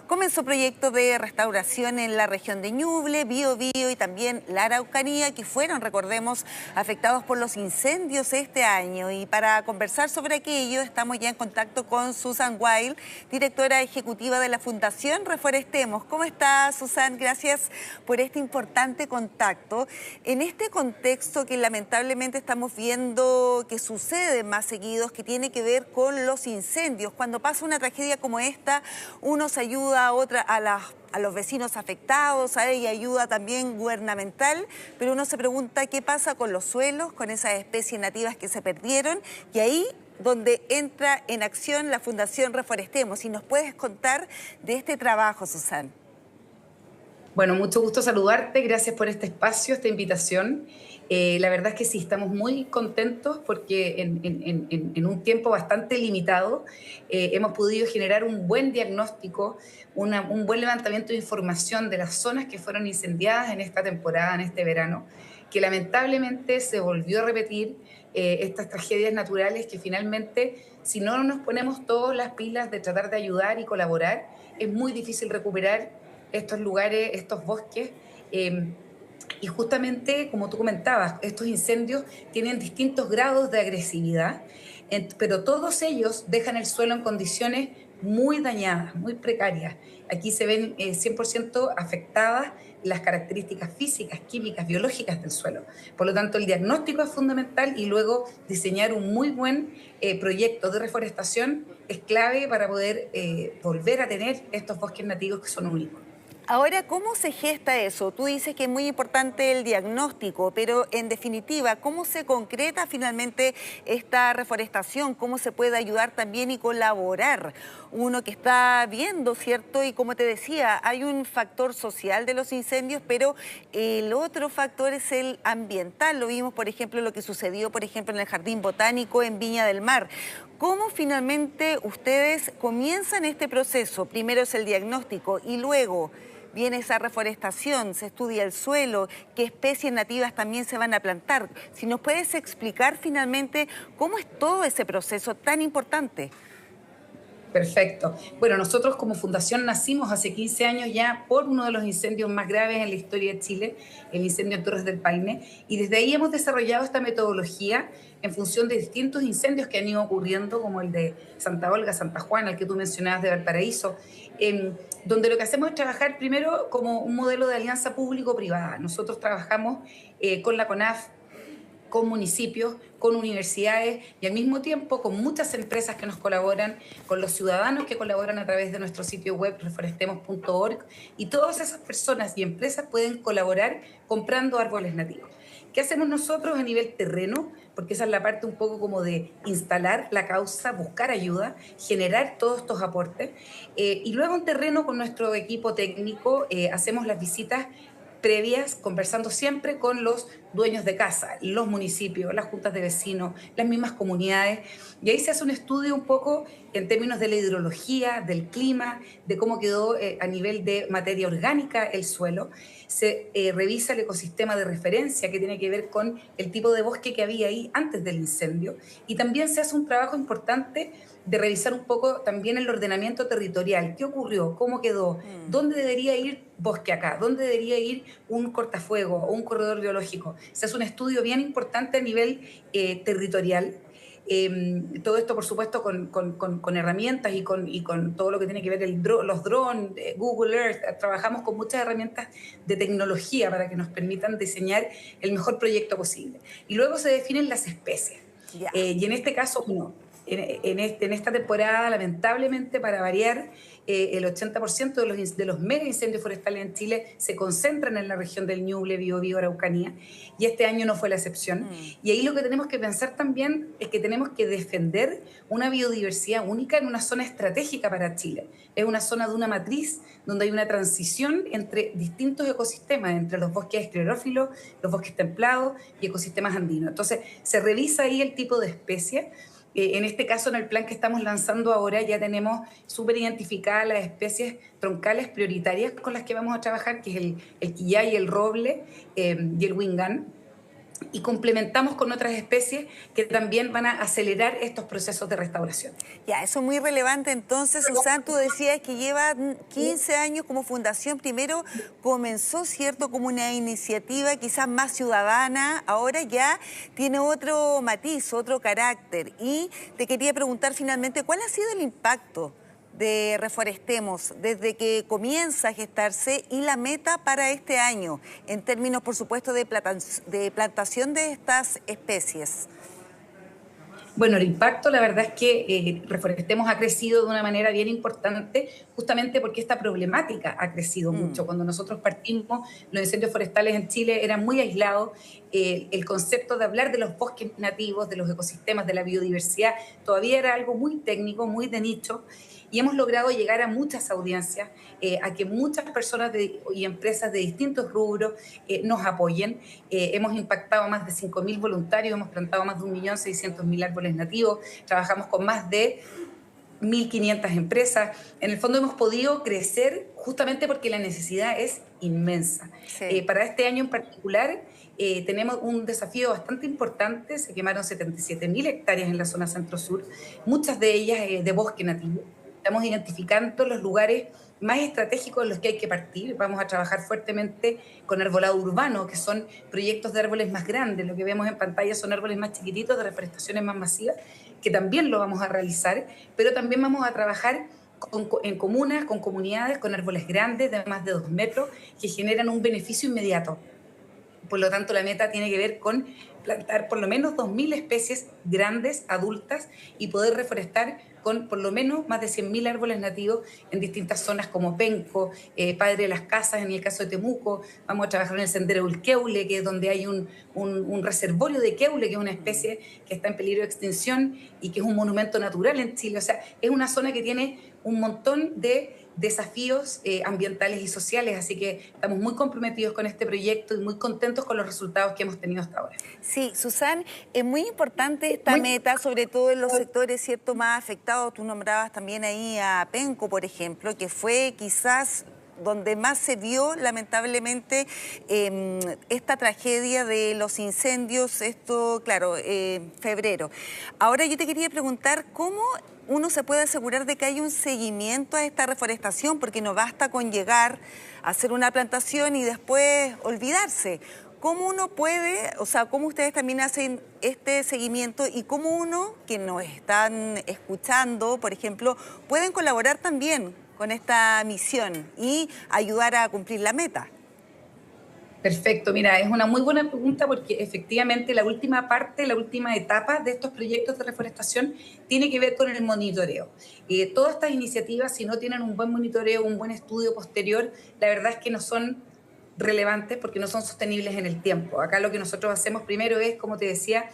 Comenzó proyectos de restauración en la región de Ñuble, Biobío y también la Araucanía, que fueron, recordemos, afectados por los incendios este año. Y para conversar sobre aquello, estamos ya en contacto con Susan Wild, directora ejecutiva de la Fundación Reforestemos. ¿Cómo está, Susan? Gracias por este importante contacto. En este contexto que lamentablemente estamos viendo que sucede más seguidos, que tiene que ver con los incendios. Cuando pasa una tragedia como esta, uno se ayuda a los vecinos afectados, hay ayuda también gubernamental, pero uno se pregunta qué pasa con los suelos, con esas especies nativas que se perdieron, y ahí donde entra en acción la Fundación Reforestemos. ¿Y nos puedes contar de este trabajo, Susan? Bueno, mucho gusto saludarte, gracias por este espacio, esta invitación. La verdad es que sí, estamos muy contentos porque en un tiempo bastante limitado hemos podido generar un buen diagnóstico, un buen levantamiento de información de las zonas que fueron incendiadas en esta temporada, en este verano, que lamentablemente se volvió a repetir estas tragedias naturales que finalmente, si no nos ponemos todas las pilas de tratar de ayudar y colaborar, es muy difícil recuperar estos lugares, estos bosques. Y justamente, como tú comentabas, estos incendios tienen distintos grados de agresividad, pero todos ellos dejan el suelo en condiciones muy dañadas, muy precarias. Aquí se ven 100% afectadas las características físicas, químicas, biológicas del suelo. Por lo tanto, el diagnóstico es fundamental y luego diseñar un muy buen proyecto de reforestación es clave para poder volver a tener estos bosques nativos que son únicos. Ahora, ¿cómo se gesta eso? Tú dices que es muy importante el diagnóstico, pero en definitiva, ¿cómo se concreta finalmente esta reforestación? ¿Cómo se puede ayudar también y colaborar? Uno que está viendo, ¿cierto? Y como te decía, hay un factor social de los incendios, pero el otro factor es el ambiental. Lo vimos, por ejemplo, lo que sucedió, por ejemplo, en el Jardín Botánico en Viña del Mar. ¿Cómo finalmente ustedes comienzan este proceso? Primero es el diagnóstico y luego viene esa reforestación, se estudia el suelo, qué especies nativas también se van a plantar. Si nos puedes explicar finalmente cómo es todo ese proceso tan importante. Perfecto. Bueno, nosotros como fundación nacimos hace 15 años ya por uno de los incendios más graves en la historia de Chile, el incendio en Torres del Paine, y desde ahí hemos desarrollado esta metodología en función de distintos incendios que han ido ocurriendo, como el de Santa Olga, Santa Juana, el que tú mencionabas de Valparaíso, donde lo que hacemos es trabajar primero como un modelo de alianza público-privada. Nosotros trabajamos con la CONAF, con municipios, con universidades y al mismo tiempo con muchas empresas que nos colaboran, con los ciudadanos que colaboran a través de nuestro sitio web reforestemos.org, y todas esas personas y empresas pueden colaborar comprando árboles nativos. ¿Qué hacemos nosotros a nivel terreno? Porque esa es la parte un poco como de instalar la causa, buscar ayuda, generar todos estos aportes. Y luego en terreno con nuestro equipo técnico hacemos las visitas previas, conversando siempre con los dueños de casa, los municipios, las juntas de vecinos, las mismas comunidades, y ahí se hace un estudio un poco en términos de la hidrología, del clima, de cómo quedó a nivel de materia orgánica el suelo. Se revisa el ecosistema de referencia que tiene que ver con el tipo de bosque que había ahí antes del incendio, y también se hace un trabajo importante de revisar un poco también el ordenamiento territorial. ¿Qué ocurrió? ¿Cómo quedó? ¿Dónde debería ir bosque acá? ¿Dónde debería ir un cortafuego o un corredor biológico? Se hace un estudio bien importante a nivel territorial. Todo esto, por supuesto, con herramientas y con todo lo que tiene que ver los drones, Google Earth. Trabajamos con muchas herramientas de tecnología para que nos permitan diseñar el mejor proyecto posible. Y luego se definen las especies. Ya. Y en este caso, bueno, en esta temporada, lamentablemente, para variar, el 80% de los mega incendios forestales en Chile se concentran en la región del Ñuble, Biobío, Araucanía, y este año no fue la excepción. Y ahí lo que tenemos que pensar también es que tenemos que defender una biodiversidad única en una zona estratégica para Chile. Es una zona de una matriz donde hay una transición entre distintos ecosistemas, entre los bosques esclerófilos, los bosques templados y ecosistemas andinos. Entonces, se revisa ahí el tipo de especie. En este caso, en el plan que estamos lanzando ahora, ya tenemos súper identificadas las especies troncales prioritarias con las que vamos a trabajar, que es el quillay, el roble y el huingán. y complementamos con otras especies que también van a acelerar estos procesos de restauración. Ya, eso es muy relevante. Entonces, Susana, tú decías que lleva 15 años como fundación. Primero comenzó, ¿cierto?, como una iniciativa quizás más ciudadana. Ahora ya tiene otro matiz, otro carácter. Y te quería preguntar finalmente, ¿cuál ha sido el impacto de Reforestemos desde que comienza a gestarse y la meta para este año, en términos, por supuesto, de plantación de estas especies? Bueno, el impacto, la verdad es que Reforestemos ha crecido de una manera bien importante, justamente porque esta problemática ha crecido mucho. Cuando nosotros partimos, los incendios forestales en Chile eran muy aislados. El concepto de hablar de los bosques nativos, de los ecosistemas, de la biodiversidad, todavía era algo muy técnico, muy de nicho. Y hemos logrado llegar a muchas audiencias, a que muchas personas y empresas de distintos rubros nos apoyen. Hemos impactado a más de 5.000 voluntarios, hemos plantado más de 1.600.000 árboles nativos, trabajamos con más de 1.500 empresas. En el fondo hemos podido crecer justamente porque la necesidad es inmensa. Sí. Para este año en particular tenemos un desafío bastante importante. Se quemaron 77.000 hectáreas en la zona centro-sur, muchas de ellas de bosque nativo. Estamos identificando los lugares más estratégicos en los que hay que partir. Vamos a trabajar fuertemente con arbolado urbano, que son proyectos de árboles más grandes. Lo que vemos en pantalla son árboles más chiquititos, de reforestaciones más masivas, que también lo vamos a realizar, pero también vamos a trabajar en comunas, con comunidades, con árboles grandes de más de 2 metros, que generan un beneficio inmediato. Por lo tanto, la meta tiene que ver con plantar por lo menos 2.000 especies grandes, adultas, y poder reforestar con por lo menos más de 100.000 árboles nativos en distintas zonas como Penco, Padre de las Casas, en el caso de Temuco. Vamos a trabajar en el sendero del Queule, que es donde hay un reservorio de Queule, que es una especie que está en peligro de extinción y que es un monumento natural en Chile. O sea, es una zona que tiene un montón de desafíos ambientales y sociales, así que estamos muy comprometidos con este proyecto y muy contentos con los resultados que hemos tenido hasta ahora. Sí, Susana, es muy importante esta meta, sobre todo en los sectores, ¿cierto?, más afectados. Tú nombrabas también ahí a Penco, por ejemplo, que fue quizás donde más se vio, lamentablemente, esta tragedia de los incendios, esto, claro, febrero. Ahora yo te quería preguntar, ¿cómo uno se puede asegurar de que hay un seguimiento a esta reforestación? Porque no basta con llegar a hacer una plantación y después olvidarse. ¿Cómo uno puede, o sea, cómo ustedes también hacen este seguimiento y cómo uno, que nos están escuchando, por ejemplo, pueden colaborar también con esta misión y ayudar a cumplir la meta? Perfecto, mira, es una muy buena pregunta porque efectivamente la última parte, la última etapa de estos proyectos de reforestación tiene que ver con el monitoreo. Todas estas iniciativas, si no tienen un buen monitoreo, un buen estudio posterior, la verdad es que no son relevantes porque no son sostenibles en el tiempo. Acá lo que nosotros hacemos primero es, como te decía,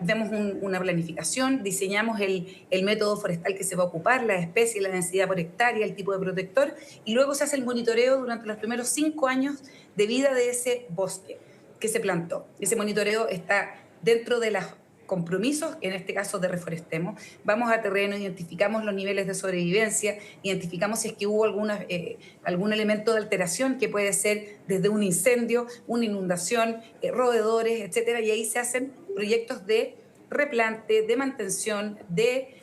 vemos una planificación, diseñamos el método forestal que se va a ocupar, la especie, la densidad por hectárea, el tipo de protector, y luego se hace el monitoreo durante los primeros 5 años de vida de ese bosque que se plantó. Ese monitoreo está dentro de los compromisos, en este caso de Reforestemos. Vamos a terreno, identificamos los niveles de sobrevivencia, identificamos si es que hubo algún elemento de alteración que puede ser desde un incendio, una inundación, roedores, etcétera, y ahí se hacen proyectos de replante, de mantención, de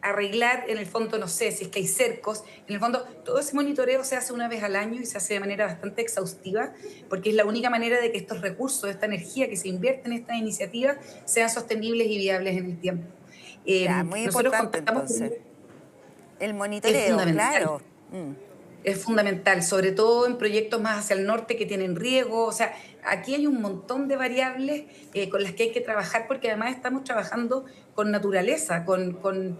arreglar, en el fondo, no sé, si es que hay cercos. En el fondo, todo ese monitoreo se hace una vez al año y se hace de manera bastante exhaustiva, porque es la única manera de que estos recursos, esta energía que se invierte en estas iniciativas, sean sostenibles y viables en el tiempo. Ya, muy Nosotros importante contamos entonces. con... El Es monitoreo, fundamental. claro. Es fundamental, sobre todo en proyectos más hacia el norte que tienen riesgo. O sea, aquí hay un montón de variables con las que hay que trabajar, porque además estamos trabajando con naturaleza, con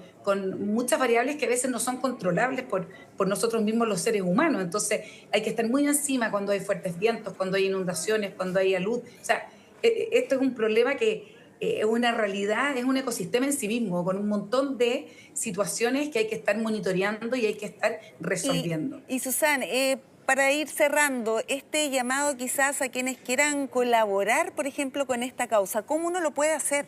muchas variables que a veces no son controlables por nosotros mismos los seres humanos. Entonces hay que estar muy encima cuando hay fuertes vientos, cuando hay inundaciones, cuando hay alud. O sea, esto es un problema que es una realidad, es un ecosistema en sí mismo, con un montón de situaciones que hay que estar monitoreando y hay que estar Y, resolviendo. y Susana, para ir cerrando, este llamado quizás a quienes quieran colaborar, por ejemplo, con esta causa, ¿cómo uno lo puede hacer?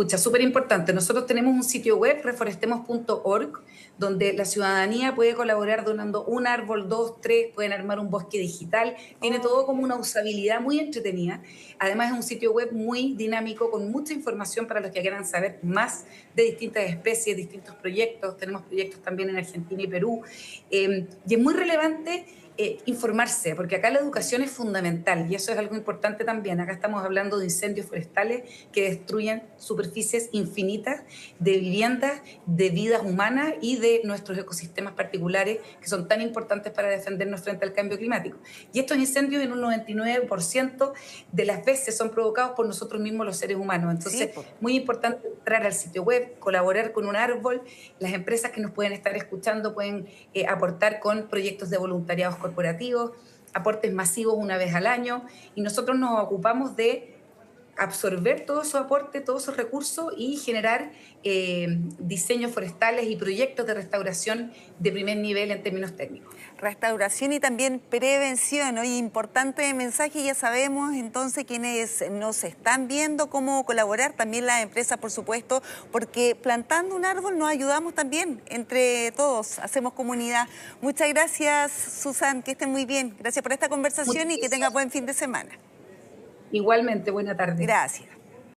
Pucha, súper importante. Nosotros tenemos un sitio web, reforestemos.org, donde la ciudadanía puede colaborar donando un árbol, dos, tres, pueden armar un bosque digital. Tiene todo como una usabilidad muy entretenida. Además es un sitio web muy dinámico, con mucha información para los que quieran saber más de distintas especies, distintos proyectos. Tenemos proyectos también en Argentina y Perú. Y es muy relevante informarse, porque acá la educación es fundamental y eso es algo importante también. Acá estamos hablando de incendios forestales que destruyen superficies infinitas de viviendas, de vidas humanas y de nuestros ecosistemas particulares que son tan importantes para defendernos frente al cambio climático. Y estos incendios en un 99% de las veces son provocados por nosotros mismos los seres humanos. Entonces, Sí, pues. muy importante entrar al sitio web, colaborar con un árbol. Las empresas que nos pueden estar escuchando pueden aportar con proyectos de voluntariados corporativos, aportes masivos una vez al año, y nosotros nos ocupamos de absorber todo esos aportes, todos esos recursos y generar diseños forestales y proyectos de restauración de primer nivel en términos técnicos. Restauración y también prevención. Oye, importante mensaje, ya sabemos entonces quienes nos están viendo cómo colaborar, también las empresas, por supuesto, porque plantando un árbol nos ayudamos también entre todos, hacemos comunidad. Muchas gracias, Susan, que estén muy bien. Gracias por esta conversación y que tenga buen fin de semana. Igualmente, buena tarde. Gracias.